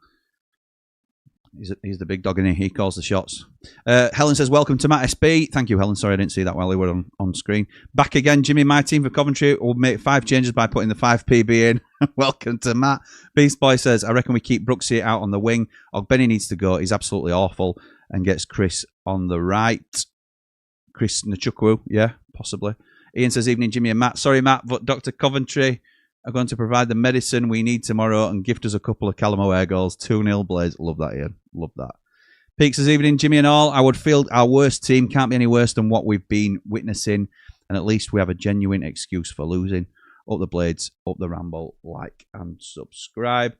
He's the big dog in here. He calls the shots. Helen says, welcome to Matt SB. Thank you, Helen. Sorry I didn't see that while they were on screen. Back again, Jimmy. My team for Coventry will make 5 changes by putting the 5 PB in. Welcome to Matt. Beast Boy says, I reckon we keep Brooksy out on the wing. Benny needs to go. He's absolutely awful. And gets Chris on the right. Chris Nachukwu. Yeah, possibly. Ian says, evening, Jimmy and Matt. Sorry, Matt, but Dr. Coventry are going to provide the medicine we need tomorrow and gift us a couple of Callum O'Hare goals. 2-0 Blades. Love that, Ian. Love that. Peaks says, evening, Jimmy and all. I would feel our worst team can't be any worse than what we've been witnessing, and at least we have a genuine excuse for losing. Up the Blades, up the Ramble, like and subscribe.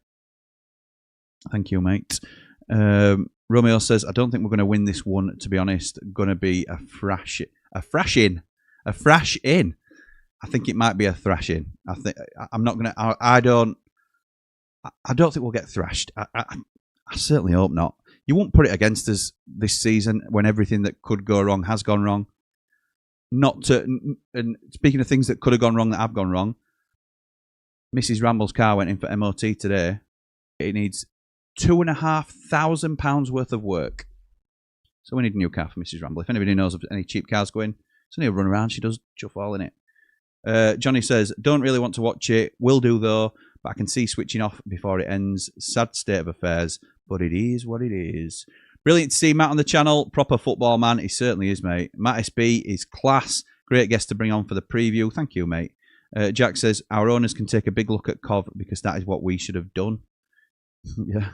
Thank you, mate. Romeo says, I don't think we're going to win this one, to be honest. Going to be a thrash in. I think it might be a thrashing. I'm not going to. I don't think we'll get thrashed. I certainly hope not. You won't put it against us this season when everything that could go wrong has gone wrong. And speaking of things that could have gone wrong that have gone wrong, Mrs. Ramble's car went in for MOT today. It needs £2,500 worth of work. So we need a new car for Mrs. Ramble. If anybody knows of any cheap cars going, it's only a run around. She does chuff all in it. Johnny says, don't really want to watch it. Will do though, but I can see switching off before it ends. Sad state of affairs, but it is what it is. Brilliant to see Matt on the channel. Proper football man. He certainly is, mate. Matt SB is class. Great guest to bring on for the preview. Thank you, mate. Jack says, our owners can take a big look at Cov because that is what we should have done. Yeah.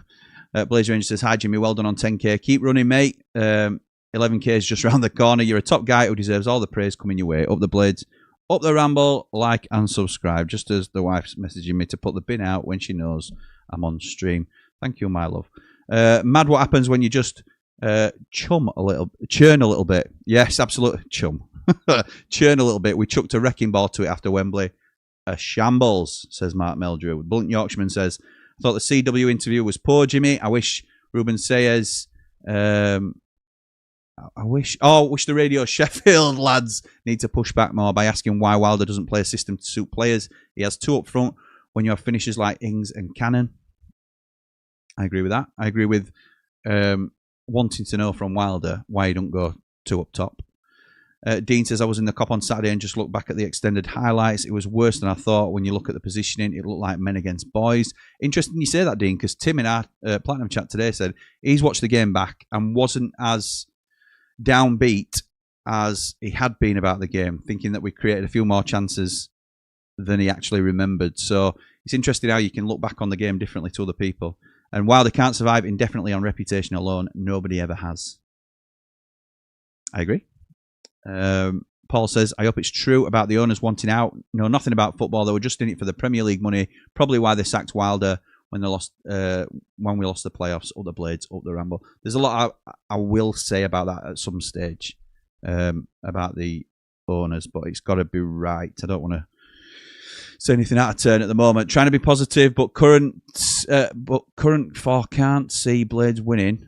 Blazer Ranger says, hi, Jimmy. Well done on 10k. Keep running, mate. 11k is just around the corner. You're a top guy who deserves all the praise coming your way. Up the Blades. Up the Ramble, like and subscribe. Just as the wife's messaging me to put the bin out when she knows I'm on stream. Thank you, my love. Mad what happens when you just churn a little bit. Yes, absolutely. Churn a little bit. We chucked a wrecking ball to it after Wembley. A shambles, says Mark Meldrew. Blunt Yorkshireman says, I thought the CW interview was poor, Jimmy. I wish Ruben Sayers... I wish the Radio Sheffield lads need to push back more by asking why Wilder doesn't play a system to suit players. He has 2 up front when you have finishers like Ings and Cannon. I agree with that. I agree with wanting to know from Wilder why he don't go 2 up top. Dean says, I was in the Cop on Saturday and just looked back at the extended highlights. It was worse than I thought. When you look at the positioning, it looked like men against boys. Interesting you say that, Dean, because Tim in our Platinum chat today said he's watched the game back and wasn't as downbeat as he had been about the game, thinking that we created a few more chances than he actually remembered. So it's interesting how you can look back on the game differently to other people. And while they can't survive indefinitely on reputation alone, nobody ever has. I agree. Paul says, I hope it's true about the owners wanting out. No, nothing about football. They were just in it for the Premier League money. Probably why they sacked Wilder when we lost the playoffs. Up the Blades, up the Ramble. There's a lot I will say about that at some stage, about the owners, but it's got to be right. I don't want to say anything out of turn at the moment. Trying to be positive, but current for can't see Blades winning.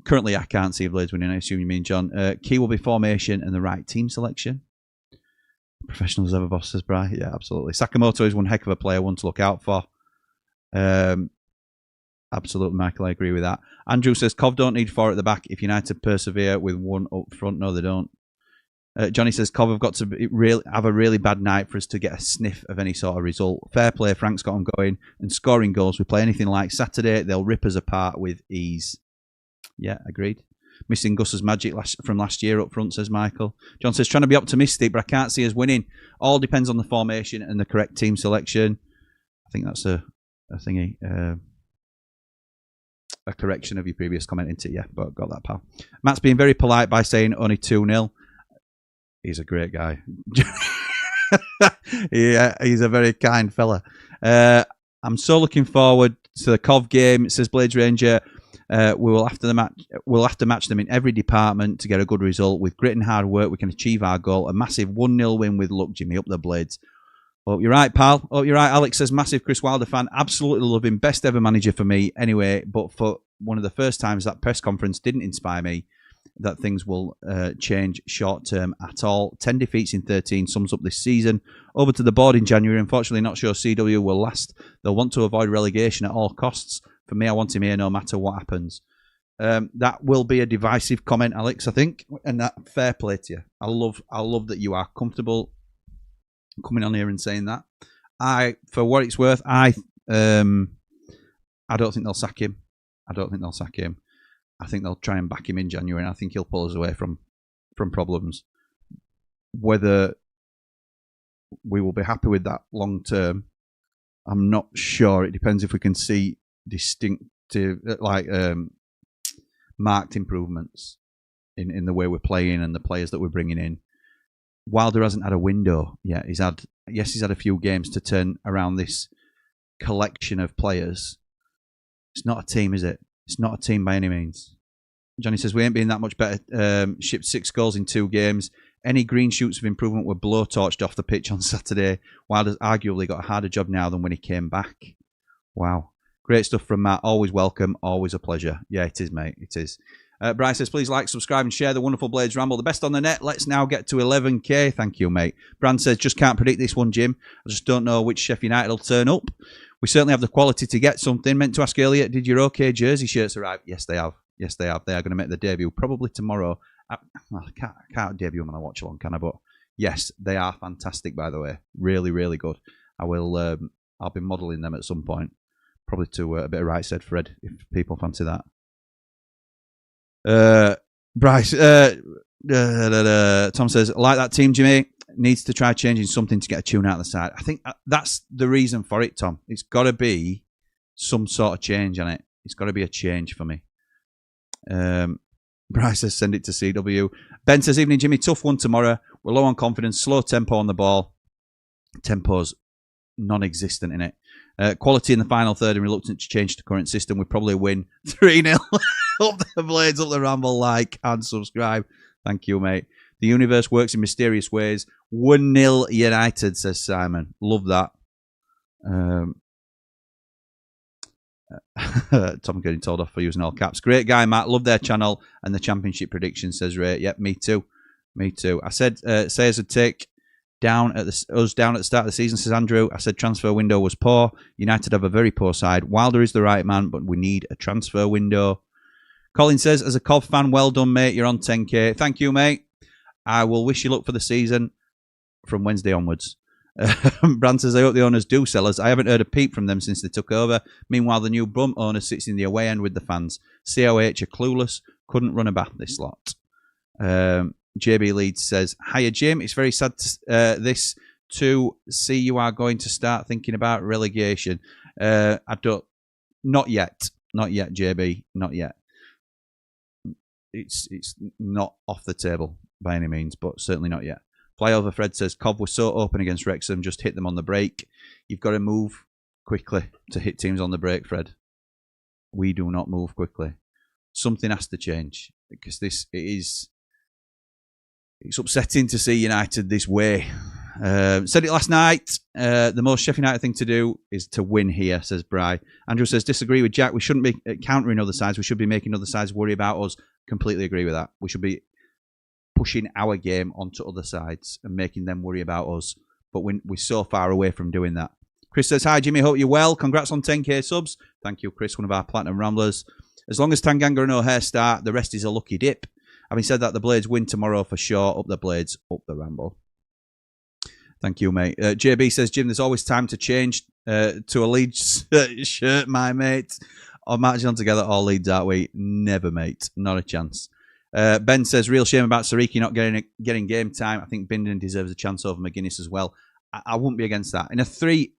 Currently, I can't see Blades winning. I assume you mean John. Key will be formation and the right team selection. Professionals ever, boss, says Bri. Yeah, absolutely. Sakamoto is one heck of a player, one to look out for. Absolutely, Michael. I agree with that. Andrew says Cov don't need 4 at the back if United persevere with 1 up front. No, they don't. Johnny says Cov have got to have a really bad night for us to get a sniff of any sort of result. Fair play. Frank's got them going and scoring goals. We play anything like Saturday, they'll rip us apart with ease. Yeah, agreed. Missing Gus's magic from last year up front, says Michael. John says, trying to be optimistic, but I can't see us winning. All depends on the formation and the correct team selection. I think that's a thingy. A correction of your previous comment into it. Yeah, but got that, pal. Matt's being very polite by saying only 2-0. He's a great guy. Yeah, he's a very kind fella. I'm so looking forward to the Cov game. It says Blades Ranger. We'll have to match them in every department to get a good result. With grit and hard work, we can achieve our goal. A massive 1-0 win with luck, Jimmy. Up the Blades. Hope you're right, pal. Hope you're right. Alex says, massive Chris Wilder fan. Absolutely love him. Best ever manager for me. Anyway, but for one of the first times that press conference didn't inspire me that things will change short term at all. 10 defeats in 13 sums up this season. Over to the board in January. Unfortunately, not sure CW will last. They'll want to avoid relegation at all costs. For me, I want him here no matter what happens. That will be a divisive comment, Alex, I think. And that fair play to you. I love that you are comfortable coming on here and saying that. For what it's worth, I don't think they'll sack him. I think they'll try and back him in January, and I think he'll pull us away from problems. Whether we will be happy with that long term, I'm not sure. It depends if we can see distinctive, marked improvements in the way we're playing and the players that we're bringing in. Wilder hasn't had a window yet. He's had a few games to turn around this collection of players. It's not a team, is it? It's not a team by any means. Johnny says, we ain't been that much better. Shipped 6 goals in 2 games. Any green shoots of improvement were blowtorched off the pitch on Saturday. Wilder's arguably got a harder job now than when he came back. Wow. Great stuff from Matt. Always welcome. Always a pleasure. Yeah, it is, mate. It is. Bryce says, please like, subscribe and share the wonderful Blades Ramble. The best on the net. Let's now get to 11k. Thank you, mate. Brand says, just can't predict this one, Jim. I just don't know which Sheffield United will turn up. We certainly have the quality to get something. Meant to ask earlier, did your OK jersey shirts arrive? Yes, they have. Yes, they have. They are going to make their debut probably tomorrow. I can't debut them on a watch along, can I? But yes, they are fantastic, by the way. Really, really good. I'll be modelling them at some point. Probably to a bit of right said Fred, if people fancy that. Bryce, Tom says, like that team, Jimmy, needs to try changing something to get a tune out of the side. I think that's the reason for it, Tom. It's got to be some sort of change on it. It's got to be a change for me. Bryce says, send it to CW. Ben says, evening, Jimmy. Tough one tomorrow. We're low on confidence, slow tempo on the ball. Tempo's non-existent in it. Quality in the final third and reluctant to change the current system. We probably win 3-0. Up the Blades, up the Ramble, like and subscribe. Thank you, mate. The universe works in mysterious ways. 1-0 United, says Simon. Love that. Tom getting told off for using all caps. Great guy, Matt. Love their channel and the championship prediction, says Ray. Yep, me too. Me too. I said Sayers would take down at the start of the season, says Andrew. I said transfer window was poor. United have a very poor side. Wilder is the right man, but we need a transfer window. Colin says, as a Cov fan, well done, mate. You're on 10k. Thank you, mate. I will wish you luck for the season from Wednesday onwards. Brand says, I hope the owners do sell us. I haven't heard a peep from them since they took over. Meanwhile, the new Brunt owner sits in the away end with the fans. COH are clueless. Couldn't run a bath, this lot. JB Leeds says, hiya, Jim. It's very sad this to see you are going to start thinking about relegation. Not yet, JB. Not yet. It's not off the table by any means, but certainly not yet. Flyover Fred says, Cov was so open against Wrexham, just hit them on the break. You've got to move quickly to hit teams on the break, Fred. We do not move quickly. Something has to change because it's upsetting to see United this way. Said it last night. The most Sheffield United thing to do is to win here, says Bry. Andrew says, disagree with Jack. We shouldn't be countering other sides. We should be making other sides worry about us. Completely agree with that. We should be pushing our game onto other sides and making them worry about us. But we're so far away from doing that. Chris says, hi, Jimmy. Hope you're well. Congrats on 10k subs. Thank you, Chris, one of our Platinum Ramblers. As long as Tanganga and O'Hare start, the rest is a lucky dip. Having said that, the Blades win tomorrow for sure. Up the Blades, up the Ramble. Thank you, mate. JB says, Jim, there's always time to change to a Leeds shirt, my mate. Or marching on together, all Leeds, aren't we? Never, mate. Not a chance. Ben says, real shame about Sariki not getting game time. I think Bindon deserves a chance over McGuinness as well. I wouldn't be against that.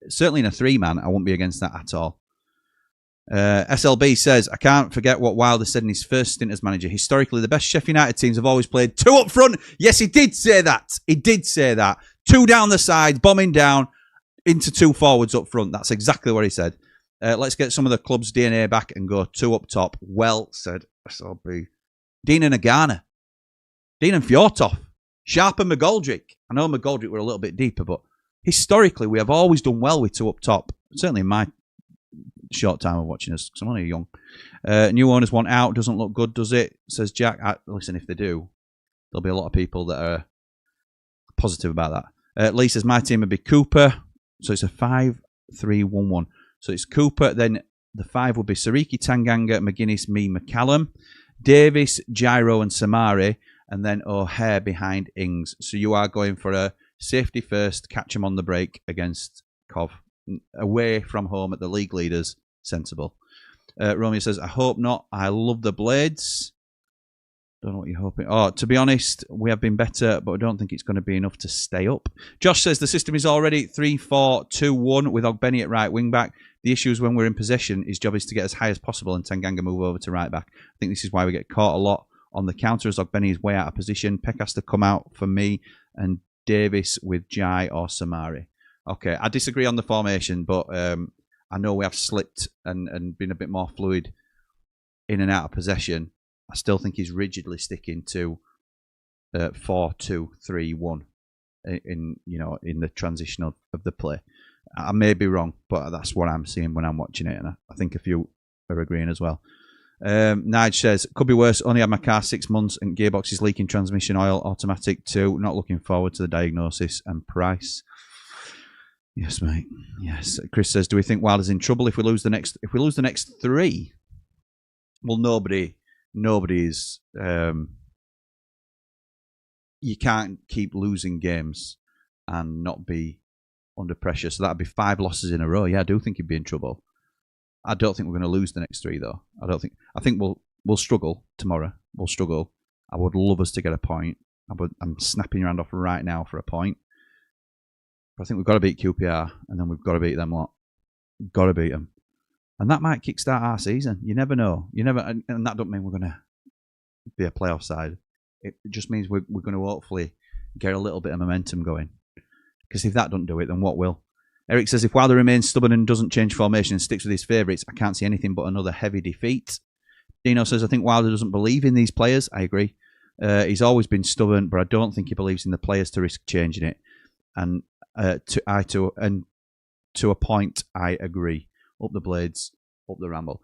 Certainly in a three-man, I wouldn't be against that at all. SLB says, I can't forget what Wilder said in his first stint as manager. Historically, the best Sheffield United teams have always played two up front. Yes, he did say that. He did say that. Two down the sides, bombing down into two forwards up front. That's exactly what he said. Let's get some of the club's DNA back and go two up top. Well said, SLB. Dean and Agana. Dean and Fjortov. Sharp and McGoldrick. I know McGoldrick were a little bit deeper, but historically, we have always done well with two up top. Certainly in my short time of watching us, because I'm only young. New owners want out. Doesn't look good, does it? Says Jack. Listen, if they do, there'll be a lot of people that are positive about that. Lee says, my team would be Cooper. So it's a 5-3-1-1. So it's Cooper. Then the 5 would be Sariki, Tanganga, McGuinness, me, McCallum, Davis, Gyro, and Samari. And then O'Hare behind Ings. So you are going for a safety first, catch them on the break against Cov. Away from home at the league leaders. Sensible. Romeo says, I hope not. I love the Blades. Don't know what you're hoping. Oh, to be honest, we have been better, but I don't think it's going to be enough to stay up. Josh says the system is already 3-4-2-1 with Ogbenny at right wing back. The issue is when we're in possession, his job is to get as high as possible and Tanganga move over to right back. I think this is why we get caught a lot on the counter as Ogbenny is way out of position. Peck has to come out for me and Davis with Jai or Samari. Okay, I disagree on the formation, but I know we have slipped and been a bit more fluid in and out of possession. I still think he's rigidly sticking to 4-2-3-1 in the transition of the play. I may be wrong, but that's what I'm seeing when I'm watching it, and I think a few are agreeing as well. Nige says, could be worse. Only had my car 6 months and gearbox is leaking transmission oil, automatic too. Not looking forward to the diagnosis and price. Yes, mate. Yes. Chris says, do we think Wilder's in trouble if we lose the next 3? Well, nobody is. You can't keep losing games and not be under pressure. So that'd be 5 losses in a row. Yeah, I do think he'd be in trouble. I don't think we're going to lose the next 3 though. I think we'll struggle tomorrow. We'll struggle. I would love us to get a point. I'm snapping your hand off right now for a point. But I think we've got to beat QPR, and then we've got to beat them lot. We've got to beat them, and that might kickstart our season. You never know. And that don't mean we're going to be a playoff side. It just means we're going to hopefully get a little bit of momentum going. Because if that doesn't do it, then what will? Eric says, if Wilder remains stubborn and doesn't change formation and sticks with his favourites, I can't see anything but another heavy defeat. Dino says, I think Wilder doesn't believe in these players. I agree. He's always been stubborn, but I don't think he believes in the players to risk changing it. And to a point, I agree. Up the Blades, up the Ramble.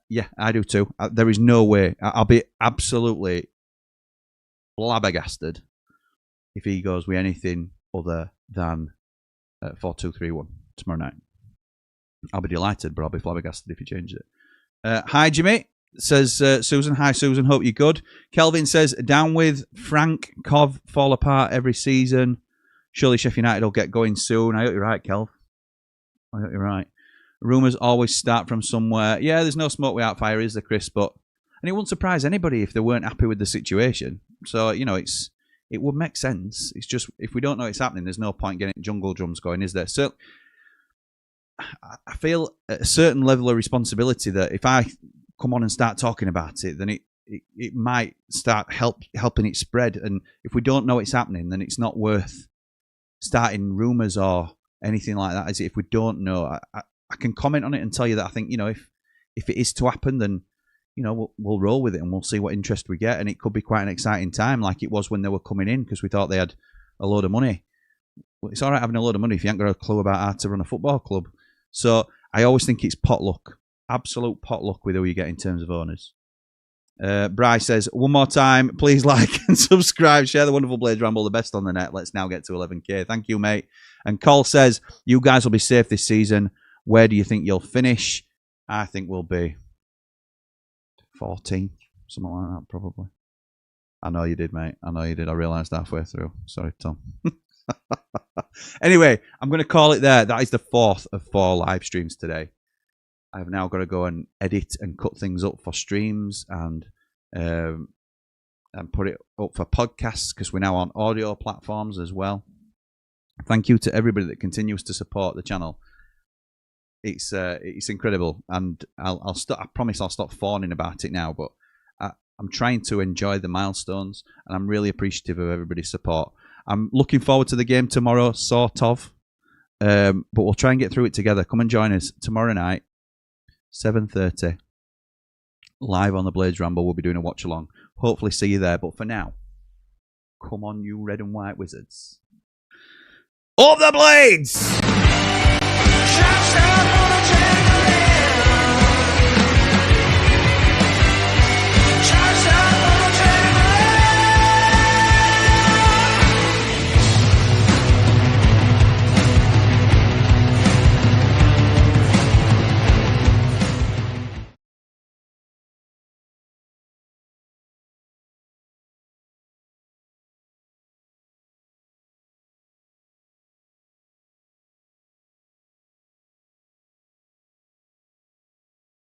Yeah, I do too. There is no way. I'll be absolutely flabbergasted if he goes with anything other than 4-2-3-1 tomorrow night. I'll be delighted, but I'll be flabbergasted if he changes it. Hi, Jimmy. Says Susan. Hi, Susan. Hope you're good. Kelvin says, down with Frank. Cov fall apart every season. Surely Sheffield United will get going soon. I hope you're right, Kelv. I hope you're right. Rumours always start from somewhere. Yeah, there's no smoke without fire, is there, Chris? And it wouldn't surprise anybody if they weren't happy with the situation. So, it would make sense. It's just, if we don't know it's happening, there's no point getting jungle drums going, is there? So, I feel a certain level of responsibility that if I come on and start talking about it, then it might start helping it spread. And if we don't know it's happening, then it's not worth starting rumours or anything like that, is it? If we don't know, I can comment on it and tell you that I think, if it is to happen, then, we'll roll with it and we'll see what interest we get. And it could be quite an exciting time like it was when they were coming in because we thought they had a load of money. Well, it's all right having a load of money if you ain't got a clue about how to run a football club. So I always think it's potluck, absolute potluck with who you get in terms of owners. Bryce says, one more time, please like and subscribe, share the wonderful Blades Ramble, the best on the net. Let's now get to 11k. Thank you, mate. And Cole says, you guys will be safe this season. Where do you think you'll finish? I think we'll be 14, something like that, probably. I know you did, mate. I know you did. I realised halfway through. Sorry, Tom. Anyway, I'm going to call it there. That is the 4th of 4 live streams today. I've now got to go and edit and cut things up for streams and and put it up for podcasts because we're now on audio platforms as well. Thank you to everybody that continues to support the channel. It's incredible, and I promise I'll stop fawning about it now. But I'm trying to enjoy the milestones, and I'm really appreciative of everybody's support. I'm looking forward to the game tomorrow, sort of, but we'll try and get through it together. Come and join us tomorrow night, 7:30, live on the Blades Ramble. We'll be doing a watch along. Hopefully, see you there. But for now, come on, you red and white wizards. Up the Blades! Shout, shout,